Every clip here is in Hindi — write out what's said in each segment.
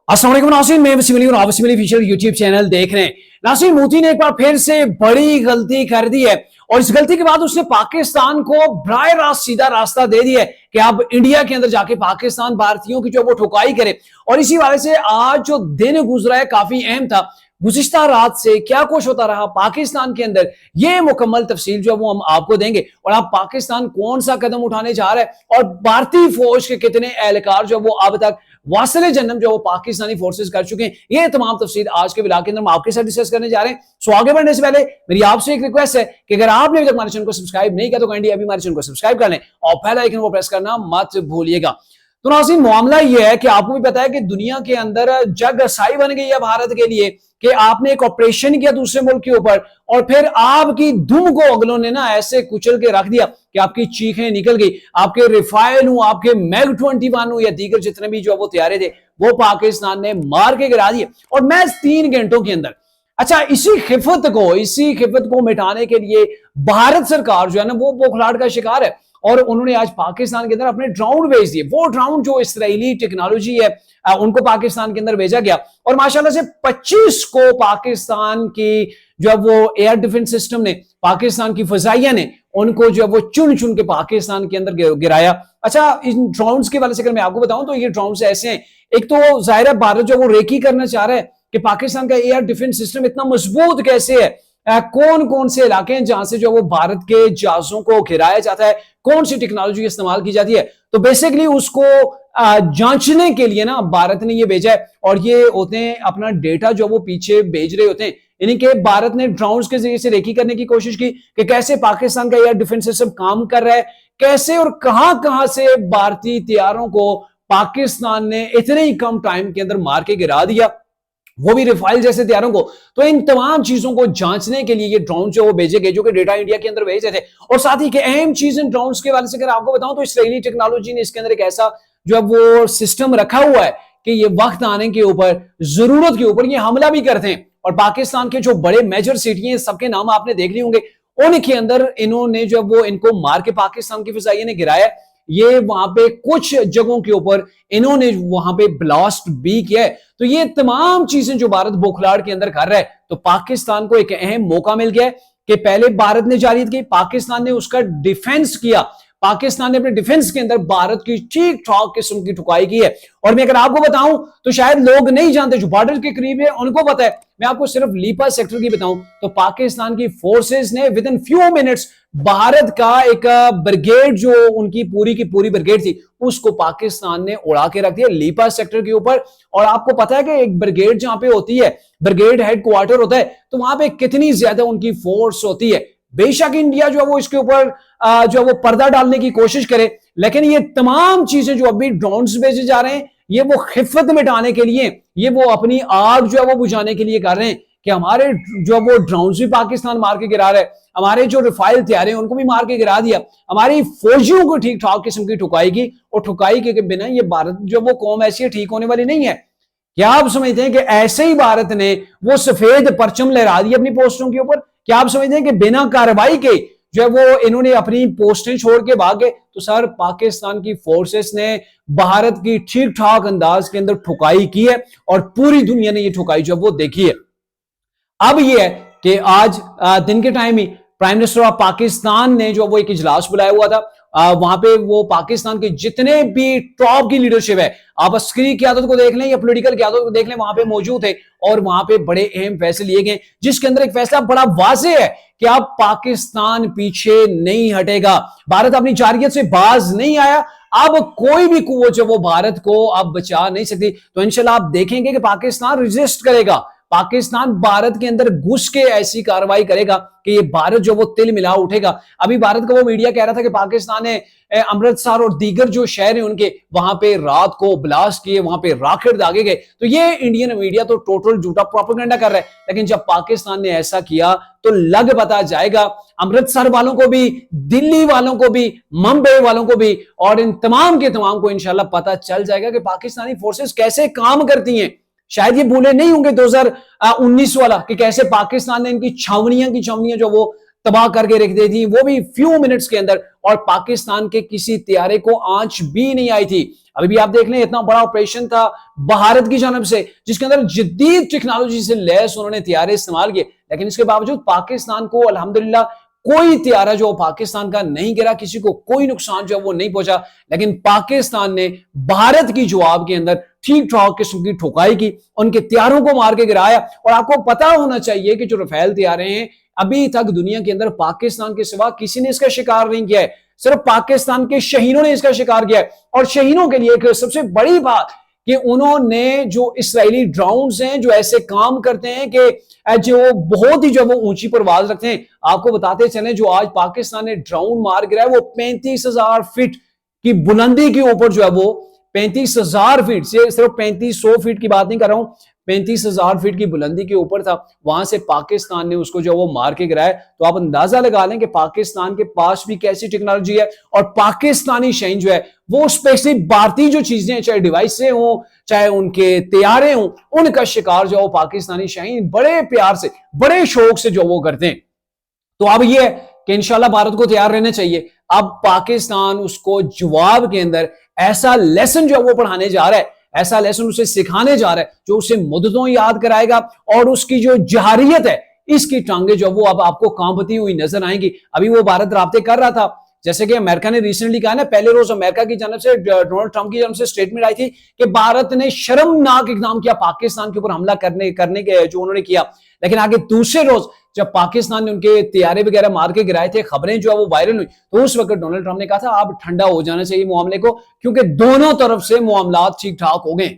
अस्सलाम वालेकुम नाज़रीन, मैं वसीम अली और आप Wasim Ali official YouTube channel देख रहे हैं। नाज़रीन, मोदी ने एक बार फिर से बड़ी गलती कर दी है और इस गलती के बाद उसने पाकिस्तान को बराह रास्त सीधा रास्ता दे दिया है कि अब इंडिया के अंदर जाके पाकिस्तान भारतीयों की जो वो ठुकाई करे। और इसी वजह से आज जो दिन गुजरा है काफी अहम था। गुज़िश्ता रात से क्या कुछ होता रहा पाकिस्तान के अंदर, ये मुकम्मल तफसील जो वो हम आपको देंगे और आप पाकिस्तान कौन सा कदम उठाने जा रहा है और भारतीय फौज के कितने एहलकार जो वो अब तक वासिल जन्नम जो वो पाकिस्तानी फोर्सेस कर चुके हैं, ये तमाम तफसील आज के व्लॉग के अंदर हम आपके साथ डिस्कस करने जा रहे हैं। सो आगे बढ़ने से पहले मेरी आपसे एक रिक्वेस्ट है कि अगर आपने अभी तक हमारे चैनल को सब्सक्राइब नहीं किया तो काइंडली अभी हमारे चैनल को सब्सक्राइब कर लें और बेल आइकन को प्रेस करना मत भूलिएगा। तो नाज़रीन, मामला यह है कि आपको भी पता है कि दुनिया के अंदर जग साई बन गई है भारत के लिए कि आपने एक ऑपरेशन किया दूसरे मुल्क के ऊपर और फिर आपकी दुम को अगलों ने ना ऐसे कुचल के रख दिया कि आपकी चीखें निकल गई। आपके रिफाइल हो, आपके मैग 21 हो या दीगर जितने भी जो वो तैयारे थे वो पाकिस्तान ने मार के गिरा दिए और महज 3 घंटों के अंदर। अच्छा, इसी खिफत को मिटाने के लिए भारत सरकार जो है ना वो बौखलाहट का शिकार है और उन्होंने आज पाकिस्तान के अंदर अपने ड्रोन भेज दिए। वो ड्रोन जो इसराइली टेक्नोलॉजी है उनको पाकिस्तान के अंदर भेजा गया और माशाल्लाह से 25 को पाकिस्तान की जो वो एयर डिफेंस सिस्टम ने, पाकिस्तान की फजाइया ने उनको जो वो चुन चुन के पाकिस्तान के अंदर गिराया। अच्छा, इन ड्रोन्स के वाले से अगर मैं आपको बताऊं तो ये ड्रोन्स ऐसे हैं, एक तो जाहिर है भारत जो वो रेकी करना चाह रहा है कि पाकिस्तान का एयर डिफेंस सिस्टम इतना मजबूत कैसे है, कौन कौन से इलाके हैं जहां से जो वो भारत के जहाजों को घिराया जाता है, कौन सी टेक्नोलॉजी इस्तेमाल की जाती है। तो बेसिकली उसको जांचने के लिए ना भारत ने ये भेजा है और ये होते हैं अपना डेटा जो वो पीछे भेज रहे होते हैं। यानी कि भारत ने ड्रोन्स के जरिए से रेकी करने की कोशिश की कि कैसे पाकिस्तान का एयर डिफेंस सिस्टम काम कर रहा है, कैसे और कहां से भारतीय तैयारों को पाकिस्तान ने इतने ही कम टाइम के अंदर मार के गिरा दिया, वो भी रिफाइल जैसे तैयारों को। तो इन तमाम चीजों को जांचने के लिए ये ड्रोन जो वो भेजे गए जो कि डेटा इंडिया के अंदर भेजे थे। और साथ ही के अहम चीज इन ड्रोन्स के वाले से अगर आपको बताऊं तो इसराइली टेक्नोलॉजी ने इसके अंदर एक ऐसा जो है वो सिस्टम रखा हुआ है कि ये वक्त आने के ऊपर, जरूरत के ऊपर ये हमला भी करते हैं। और पाकिस्तान के जो बड़े मेजर सिटी हैं सबके नाम आपने देख लिए होंगे, उनके अंदर इन्होंने जो वो इनको मार के पाकिस्तान की फिजाइया ने गिराया। ये वहां पे कुछ जगहों के ऊपर इन्होंने वहां पे ब्लास्ट भी किया है। तो ये तमाम चीजें जो भारत बौखलाहट के अंदर कर रहा है, तो पाकिस्तान को एक अहम मौका मिल गया है कि पहले भारत ने जारियत की, पाकिस्तान ने उसका डिफेंस किया, पाकिस्तान ने अपने डिफेंस के अंदर भारत की ठीक ठाक किस्म की ठुकाई की है। और मैं अगर आपको बताऊं तो शायद लोग नहीं जानते, जो बॉर्डर के करीब है उनको पता है। मैं आपको सिर्फ लीपा सेक्टर की बताऊं तो पाकिस्तान की फोर्सेस ने with in few minutes Bharat का एक ब्रिगेड जो उनकी पूरी की पूरी ब्रिगेड थी उसको पाकिस्तान ने उड़ा के रख दिया लीपा सेक्टर के ऊपर। और आपको पता है कि एक ब्रिगेड जहां पे होती है, ब्रिगेड हेडक्वार्टर होता है, तो वहां पे कितनी ज्यादा उनकी फोर्स होती है। बेशक इंडिया जो वो इसके ऊपर जो वो पर्दा डालने की कोशिश करे, लेकिन ये तमाम चीजें जो अभी ड्रोन्स भेजे जा रहे हैं ये वो खिफत मिटाने के लिए, ये वो अपनी आग जो है वो बुझाने के लिए कर रहे हैं कि हमारे जो वो ड्रोन्स भी पाकिस्तान मार के गिरा रहा है, हमारे जो रिफाइल तैयारे हैं उनको भी मार के गिरा दिया, हमारी फौजियों को ठीक ठाक किस्म की ठुकाई की। और ठुकाई के बिना ये भारत जो वो कौम ऐसी ठीक होने वाली नहीं है। क्या आप समझते हैं कि ऐसे ही भारत ने वो सफेद परचम लहरा दी अपनी पोस्टों के ऊपर? क्या आप समझते हैं कि बिना कार्रवाई के जो है वो इन्होंने अपनी पोस्टें छोड़ के भागे? तो सर, पाकिस्तान की फोर्सेस ने भारत की ठीक ठाक अंदाज के अंदर ठुकाई की है और पूरी दुनिया ने ये ठुकाई जो वो देखी है। अब ये है कि आज दिन के time he prime minister of Pakistan ने जो वो एक इजलास बुलाया हुआ था, वहां पे वो पाकिस्तान के जितने भी टॉप की लीडरशिप है, आप अस्करी क़यादत को देख लें या पॉलिटिकल क़यादत को देख लें, वहां पे मौजूद थे और वहां पे बड़े अहम फैसले लिए गए, जिसके अंदर एक फैसला बड़ा वाज़ेह है कि अब पाकिस्तान पीछे नहीं हटेगा, भारत अपनी जारियत से बाज नहीं आया, अब कोई भी कुव्वत जो वो भारत को अब बचा नहीं सकती। तो इंशाल्लाह आप देखेंगे कि पाकिस्तान रेजिस्ट करेगा, पाकिस्तान भारत के अंदर घुस के ऐसी कार्रवाई करेगा कि ये भारत जो वो तिल मिला उठेगा। अभी भारत का वो मीडिया कह रहा था कि पाकिस्तान ने अमृतसर और दीगर जो शहर हैं उनके वहां पे रात को ब्लास्ट किए, वहां पे रॉकेट दागे गए। तो ये इंडियन मीडिया तो टोटल झूठा प्रोपेगेंडा कर रहा है, लेकिन जब पाकिस्तान ने ऐसा किया तो लग पता जाएगा अमृतसर वालों को भी, दिल्ली वालों को भी, मुंबई वालों को भी और इन तमाम के तमाम को इंशाल्लाह पता चल जाएगा कि पाकिस्तानी फोर्सेस कैसे काम करती हैं। शायद ये भूले नहीं होंगे 2019 वाला कि कैसे पाकिस्तान ने इनकी छावनियां की छावनियां जो वो तबाह करके रख दी थी, वो भी फ्यू मिनट्स के अंदर, और पाकिस्तान के किसी तैयारे को आंच भी नहीं आई थी। अभी भी आप देख लें, इतना बड़ा ऑपरेशन था भारत की जानब से, जिसके अंदर जदीद टेक्नोलॉजी से लैस उन्होंने तैयारे इस्तेमाल किए, लेकिन इसके बावजूद पाकिस्तान को अल्हम्दुलिल्लाह कोई तैयारा जो पाकिस्तान का नहीं गिरा, किसी को कोई नुकसान जो है वो नहीं पहुंचा। लेकिन पाकिस्तान ने भारत की जवाब के अंदर ठीक ठाक किस्म की ठुकाई की, उनके तैयारों को मार के गिराया। और आपको पता होना चाहिए कि जो रफेल तैयारे हैं, अभी तक दुनिया के अंदर पाकिस्तान के सिवा किसी ने इसका शिकार नहीं किया है, सिर्फ पाकिस्तान के शहीनों ने इसका शिकार किया है। और शहीनों के लिए एक सबसे बड़ी बात कि उन्होंने जो इसराइली ड्रोन्स हैं, जो ऐसे काम करते हैं कि जो बहुत ही जो वो ऊंची परवाज रखते हैं। आपको बताते चले, जो आज पाकिस्तान ने ड्रोन मार गिरा है, वो 35,000 फीट की बुलंदी के ऊपर जो है वो 35,000 फीट से, सिर्फ 3500 फीट की बात नहीं कर रहा हूं, 35,000 फीट की बुलंदी के ऊपर था, वहां से पाकिस्तान ने उसको जो वो मार के गिराया। तो आप अंदाजा लगा लें कि पाकिस्तान के पास भी कैसी टेक्नोलॉजी है, और पाकिस्तानी शहीन जो है वो स्पेशली भारतीय जो चीजें, चाहे डिवाइस से हो, चाहे उनके तैयारे हों, उनका शिकार जो पाकिस्तानी शहीन बड़े प्यार से, बड़े शौक से जो वो करते हैं। तो अब ये है कि इंशाल्लाह भारत को तैयार रहना चाहिए। अब पाकिस्तान उसको जवाब के अंदर ऐसा लेसन जो है वो पढ़ाने जा रहा है, ऐसा लेसन उसे सिखाने जा रहा है जो उसे मुद्दतों याद कराएगा, और उसकी जो जहारियत है, इसकी टांगे जो वो अब आपको कांपती हुई नजर आएंगी। अभी वो भारत राब्ते कर रहा था, जैसे कि अमेरिका ने रिसेंटली कहा ना, पहले रोज अमेरिका की जानब से, डोनाल्ड ट्रंप की जानब से स्टेटमेंट आई थी कि भारत ने शर्मनाक इकदाम किया पाकिस्तान के ऊपर हमला करने के जो उन्होंने किया। लेकिन आगे दूसरे रोज जब पाकिस्तान ने उनके तैयारे वगैरह मार के गिराए थे, खबरें जो है वो वायरल हुई, तो उस वक्त डोनाल्ड ट्रंप ने कहा था अब ठंडा हो जाना चाहिए मामले को, क्योंकि दोनों तरफ से मामलात ठीक ठाक हो गए।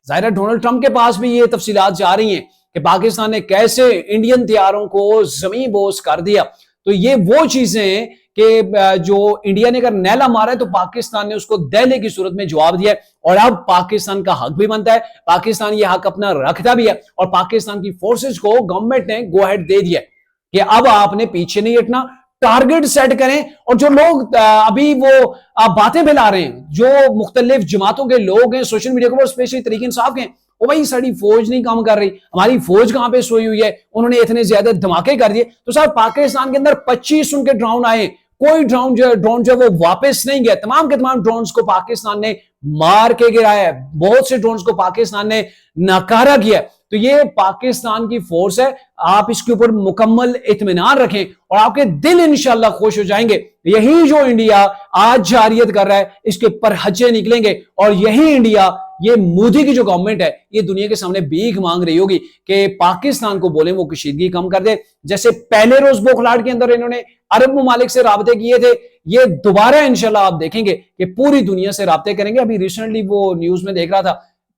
जाहिर है डोनाल्ड ट्रंप के पास भी ये तफसीलात जा रही हैं कि पाकिस्तान ने कैसे इंडियन तैयारों को जमीन बोस कर दिया। तो ये वो चीजें हैं कि जो इंडिया ने अगर नैला मारा है, तो पाकिस्तान ने उसको दहले की सूरत में जवाब दिया है, और अब पाकिस्तान का हक भी बनता है, पाकिस्तान ये हक अपना रखता भी है, और पाकिस्तान की फोर्सेस को गवर्नमेंट ने गो अहेड दे दिया कि अब आपने पीछे नहीं हटना, टारगेट सेट करें। और जो लोग अभी वो बातें फैला रहे हैं, जो मुख्तलिफ जमातों के लोग हैं सोशल मीडिया के ऊपर, स्पेशली तरीके इंसाफ के, ओ भाई साड़ी फौज नहीं काम कर रही, हमारी फौज कहां पे सोई हुई है, उन्होंने इतने ज्यादा धमाके कर दिए। तो साहब पाकिस्तान के अंदर 25 उनके ड्रोन आए, कोई ड्रोन जो वो वापस नहीं गया, तमाम के तमाम ड्रोन्स को पाकिस्तान ने मार के गिराया है, बहुत से ड्रोन्स को पाकिस्तान ने नाकारा किया। तो ये पाकिस्तान की फोर्स है, आप इसके ऊपर मुकम्मल इत्मीनान रखें और आपके दिल इंशाल्लाह खुश हो जाएंगे। यही जो इंडिया आज जारियत कर रहा है, इसके परहजे निकलेंगे, और यही इंडिया, ये मोदी की जो गवर्नमेंट है, ये दुनिया के सामने भीख मांग रही होगी कि पाकिस्तान को बोले वो कशीदगी कम कर दे। जैसे पहले रोज बोखलाट के अंदर इन्होंने अरब ममालिक से राबते किए थे, ये दोबारा इंशाल्लाह आप देखेंगे कि पूरी दुनिया से राबते करेंगे। अभी रिसेंटली वो न्यूज में देख रहा था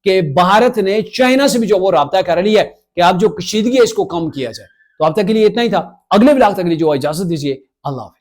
कि भारत ने चाइना से भी जो वो राबता कर लिया है कि आप जो कशीदगी है इसको कम किया जाए। तो अब तक के लिए इतना ही था, अगले ब्लॉग तक के लिए जो इजाजत दीजिए, अल्लाह हाफिज।